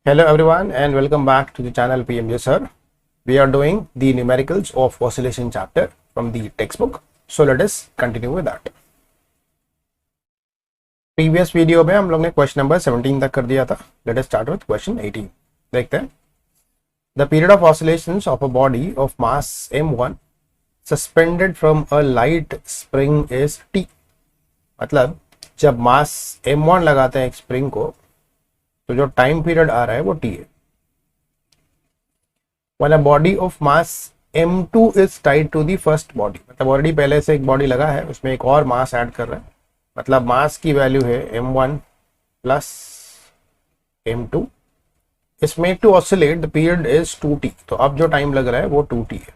Hello everyone and welcome back to the channel PMJ Sir. We are doing the numericals of oscillation chapter from the textbook. So let us continue with that. Previous video में हम लोग ने question number 17 तक कर दिया था. Let us start with question 18. देखते हैं. The period of oscillations of a body of mass m1 suspended from a light spring is t. मतलब जब मास m1 लगाते हैं एक स्प्रिंग को तो जो टाइम पीरियड आ रहा है वो t है. When a body of mass m2 is tied to the first body, मतलब ऑलरेडी पहले से एक बॉडी लगा है उसमें एक और मास ऐड कर रहा है, मतलब मास की वैल्यू है m1 प्लस m2. इसमें to oscillate the period is 2t. तो अब जो टाइम लग रहा है वो 2t है.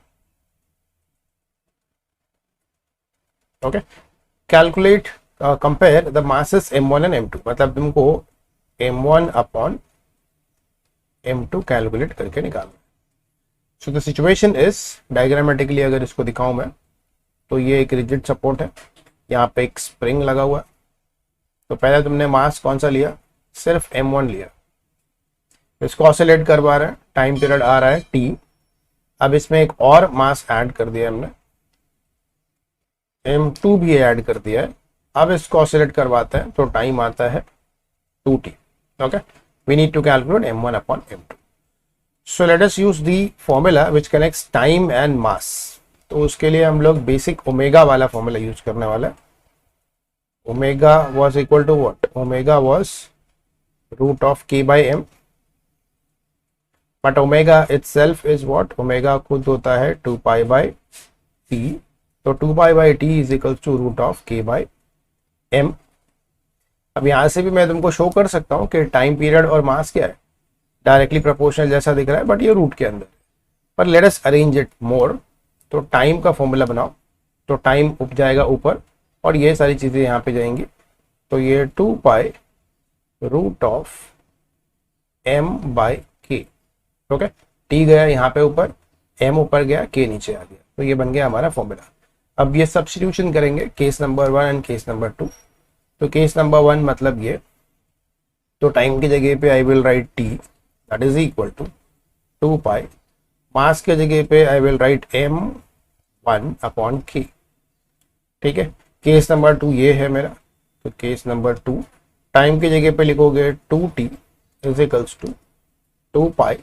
Okay, calculate compare the masses m1 and m2. मतलब तुमको m1 अपॉन m2 कैलकुलेट करके निकालना. So the situation is, diagrammatically अगर इसको दिखाऊं मैं तो ये एक रिजिड सपोर्ट है, यहाँ पे एक स्प्रिंग लगा हुआ है. तो पहले तुमने मास कौन सा लिया, सिर्फ m1 लिया, इसको ऑसिलेट करवा रहे हैं, टाइम पीरियड आ रहा है t. अब इसमें एक और मास ऐड कर दिया हमने, m2 भी ऐड कर दिया है. अब इसको ऑसिलेट करवाते हैं तो टाइम आता है 2t. okay, we need to calculate m1 upon m2. so let us use the formula which connects time and mass. तो उसके लिए हम लोग बेसिक ओमेगा वाला फॉर्मूला यूज करने वाला है. Omega was equal to what? Omega was root of k by m, but omega itself is what? Omega खुद होता है 2 pi by t. तो 2 pi by t is equals to root of k by m. अब यहां से भी मैं तुमको शो कर सकता हूं कि टाइम पीरियड और मास क्या है, डायरेक्टली प्रोपोर्शनल जैसा दिख रहा है, बट ये रूट के अंदर. पर let us arrange it more. तो टाइम का फॉर्मूला बनाओ, तो टाइम उप जाएगा ऊपर और ये सारी चीजें यहाँ पे जाएंगी. तो ये 2 pi root of m by k. Okay, t गया यहाँ पे ऊपर, m ऊपर गया, k नीचे आ गया. तो ये बन गया हमारा फॉर्मूला. अब ये सब्स्टिट्यूशन करेंगे case number 1 and case number 2. तो केस नंबर 1 मतलब ये, तो टाइम की जगह पे I will write t that is equal to 2 pi. Mass के जगह पे I will write m1 upon k. ठीक है, केस नंबर 2 ये है मेरा. तो केस नंबर 2 टाइम की जगह पे लिखोगे 2t is equals to 2 pi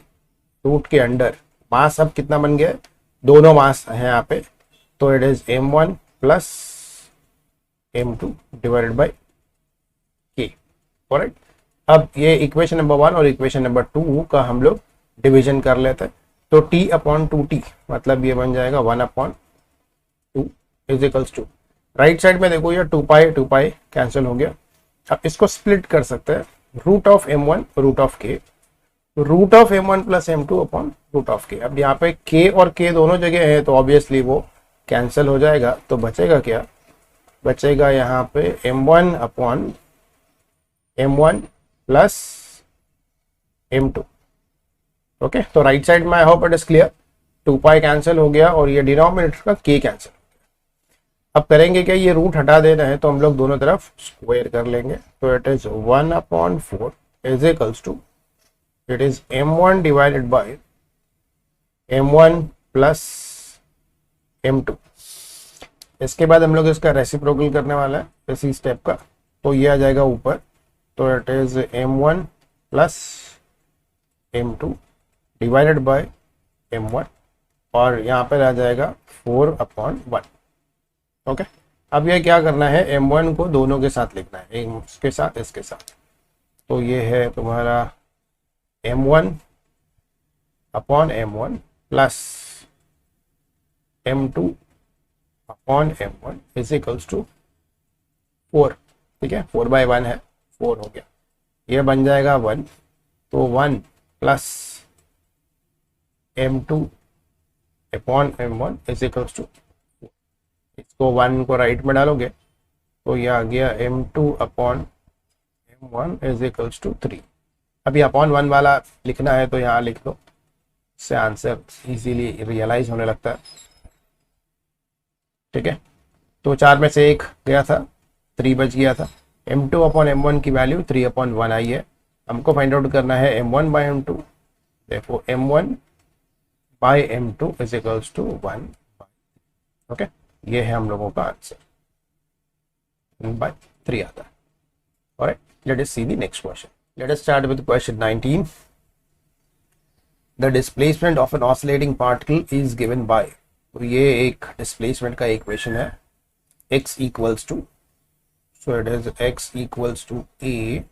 root के अंडर मास. अब कितना बन गया, दोनों मास है यहाँ पे, तो it is m1 plus m2 divided by k. Alright, अब ये इक्वेशन नंबर 1 और इक्वेशन नंबर 2 का हम लोग डिवीजन कर लेते हैं. तो t अपॉन 2t मतलब ये बन जाएगा 1 upon 2 is equals to, right side में देखो ये 2 पाई कैंसिल हो गया. अब इसको स्प्लिट कर सकते हैं, root of m1 root of k, root of m1 plus m2 upon root of k. अब यहाँ पे k और k दोनों जगह है तो ऑब्वियसली वो कैंसिल हो जाएगा. तो बचेगा क्या, बचेगा यहाँ पे m1 upon m1 plus m2. Okay, तो राइट साइड में I hope it is clear. 2 pi cancel हो गया और ये डिनोमिनेटर का k कैंसिल हो गया. अब करेंगे क्या, ये रूट हटा देना है तो हम लोग दोनों तरफ स्क्वायर कर लेंगे. तो it is 1 upon 4 is equals to, it is m1 divided by m1 plus m2. इसके बाद हम लोग इसका रेसिप्रोकल करने वाला है इसी स्टेप का. तो ये आ जाएगा ऊपर, तो it is m1 plus m2 divided by m1 और यहाँ पर आ जाएगा 4 अपॉन 1. ओके, अब ये क्या करना है, m1 को दोनों के साथ लिखना है, एक इसके साथ इसके साथ. तो ये है तुम्हारा m1 upon m1 plus m2 upon m1 is equals to 4. ठीक है, 4 बाई 1 है, 4 हो गया, ये बन जाएगा 1. तो 1 plus m2 upon m1 is equals to, इसको 1 को राइट में डालोगे तो ये आ गया m2 upon m1 is equals to 3. अभी अपॉन 1 वाला लिखना है तो यहाँ लिख दो, इससे आंसर इजीली रियलाइज होने लगता है. ठीक है, तो 4 में से 1 गया था, 3 बच गया था. m2 अपॉन m1 की वैल्यू 3 अपॉन 1 आई है. हमको फाइंड आउट करना है m1 बाई m2, देखो m1 by m2 is equals to 1। Okay, ये है हम लोगों का आंसर, 1/3 आता है। Alright, let us see the next question. Let us start with question 19। The displacement of an oscillating particle is given by, तो ये एक डिस्प्लेसमेंट का इक्वेशन है, x equals to, so it is x equals to a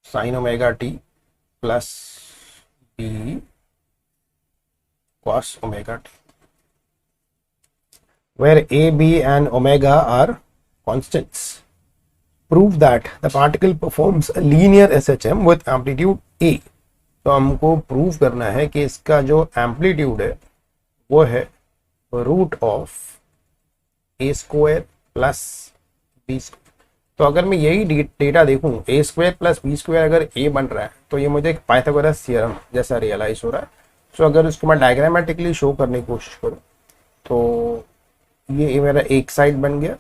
sin omega t plus b cos omega t, where a, b and omega are constants. Prove that the particle performs a linear SHM with amplitude a. तो हमको prove करना है कि इसका जो amplitude है वो है root of A square plus B square. तो अगर मैं यही डेटा देखूं, A square plus B square अगर ए बन रहा है तो ये मुझे एक पाइथागोरस थ्योरम जैसा रियलाइज हो रहा है। सो अगर उसको मैं डायग्रामेटिकली शो करने की कोशिश करूं तो ये मेरा एक साइड बन गया,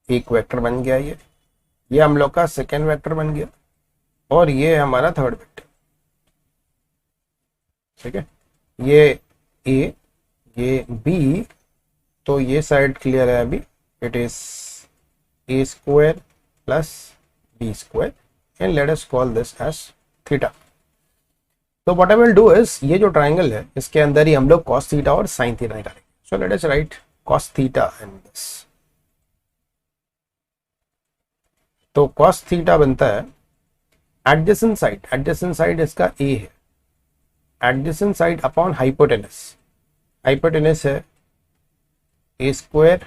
एक वेक्टर बन गया, ये हम लोग का सेकेंड वेक्टर बन गया, और ये हमारा थर्ड वेक्टर। ठीक है, ये ए, ये बी, तो ये साइड क्लियर है अभी, it is a square plus B square and let us call this as theta. तो what I will do is, ये जो ट्राइंगल है इसके अंदर ही हम लोग कॉस थीटा और साइन थीटा निकालेंगे। So let us write cos theta and this. तो कॉस थीटा बनता है एडजेसेंट साइड इसका ए है, adjacent side upon hypotenuse, hypotenuse है a square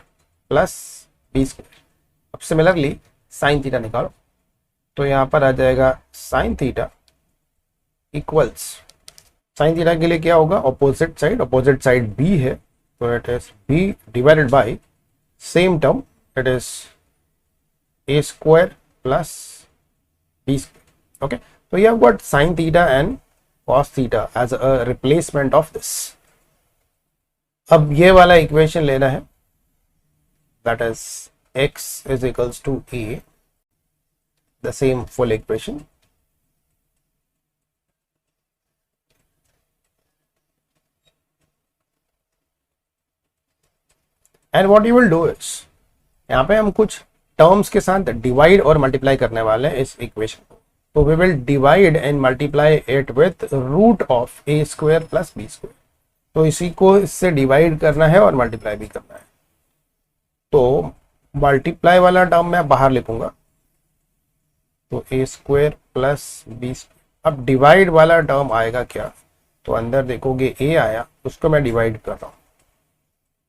plus B square. अब सिमिलरली साइन थीटा निकालो, तो यहां पर आ जाएगा sine theta equals, sine theta के लिए क्या होगा, ऑपोजिट साइड बी है, तो it is b divided by same term, it is a square plus B square. Okay, तो you have got sine theta and cos theta as a replacement of this. अब ये वाला equation लेना है, that is x is equals to a, the same full equation, and what you will do is, यहाँ पे हम कुछ terms के साथ डिवाइड और मल्टीप्लाई करने वाले हैं इस इक्वेशन को। तो we will divide and multiply it with root of A square plus B square. तो इसी को इससे डिवाइड करना है और मल्टीप्लाई भी करना है। तो मल्टीप्लाई वाला टर्म मैं बाहर लिखूंगा, तो ए स्क्वायर प्लस बी स्क्वायर। अब डिवाइड वाला टर्म आएगा क्या, तो अंदर देखोगे ए आया, उसको मैं डिवाइड कर रहा हूं,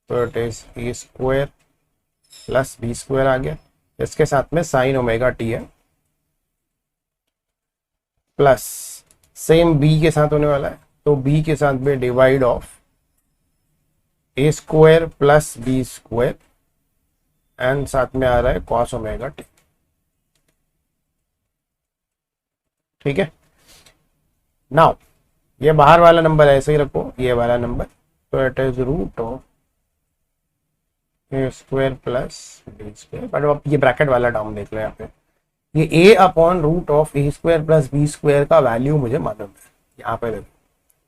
तो it is a square plus B square आ गया। इसके साथ में साइन ओमेगा टी है, प्लस सेम बी के साथ होने वाला है, तो बी के साथ में divide of A square plus B square and साथ में आ रहा है कॉस ओमेगा टी। ठीक है, नाउ ये बाहर वाला नंबर ऐसे ही रखो, ये वाला नंबर, तो it is root of A square plus B square. But अब ये ब्रैकेट वाला टर्म देख लो, यहाँ पे ये a upon root of A square plus B square का वैल्यू मुझे मालूम है। यहाँ पे देखो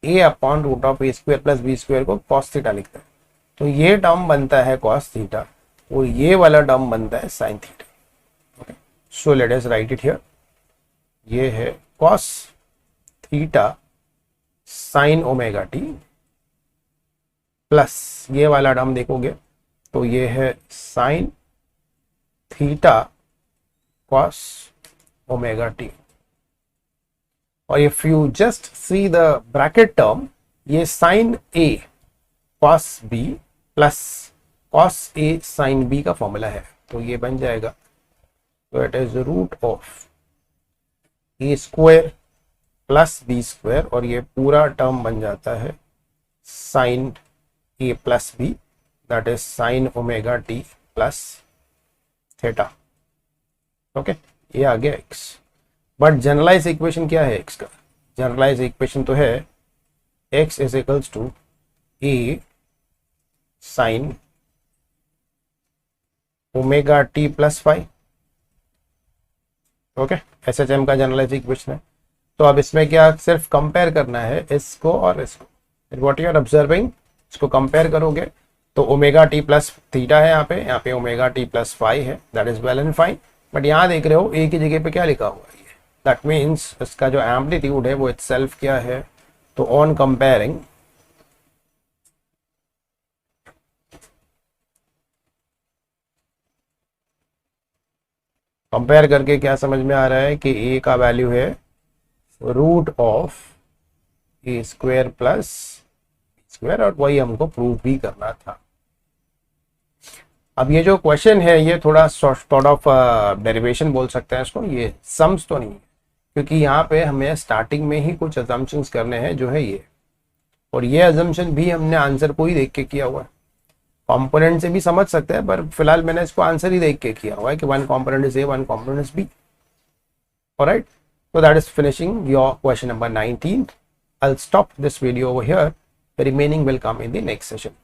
a upon root of A square plus B square को कॉस थीटा लिखते हैं, तो ये टर्म बनता है कॉस थीटा और ये वाला टर्म बनता है sine theta. Okay, so let us write it here, ये है cos theta sine omega T plus ये वाला टर्म देखोगे तो ये है sine theta cos omega t. और if you just see the bracket term, ये sine a cos b plus cos a sine b का फॉर्मूला है, तो ये बन जाएगा, तो it is root of A square plus B square, और ये पूरा टर्म बन जाता है sine A plus B, that is sine omega T plus theta. Okay, ये आ गया x। बट जनरलाइज इक्वेशन क्या है x का, जनरलाइज इक्वेशन तो है x is equals to A sine omega T plus five. Okay, SHM का generalise equation है। तो अब इसमें क्या सिर्फ कंपेयर करना है इसको और इसको, व्हाट यू आर ऑब्जर्विंग, इसको कंपेयर करोगे तो ओमेगा टी प्लस थीटा है, यहाँ पे ओमेगा टी प्लस फाइव है, that is well and fine. But यहाँ देख रहे हो एक ही जगह पे क्या लिखा हुआ है, दैट मीन्स इसका जो एम्पलीट्यूड है वो इटसेल्फ क्या है, तो ऑन कंपेयरिंग कंपेयर करके क्या समझ में आ रहा है कि ए का वैल्यू है root of A square plus square, और वही हमको प्रूव भी करना था। अब ये जो क्वेश्चन है ये थोड़ा सॉर्ट ऑफ डेरिवेशन बोल सकते हैं इसको, ये सम्स तो नहीं है, क्योंकि यहाँ पे हमें स्टार्टिंग में ही कुछ अजम्पशंस करने हैं जो है ये, और ये अजम्पशन भी हमने आंसर को ही देख के किया हुआ है। कंपोनेंट से भी समझ सकते हैं, पर फिलहाल मैंने इसको आंसर ही देख के किया हुआ है कि one component is A, one component is B. Alright, so that is finishing your question number 19. I'll stop this video over here. The remaining will come in the next session.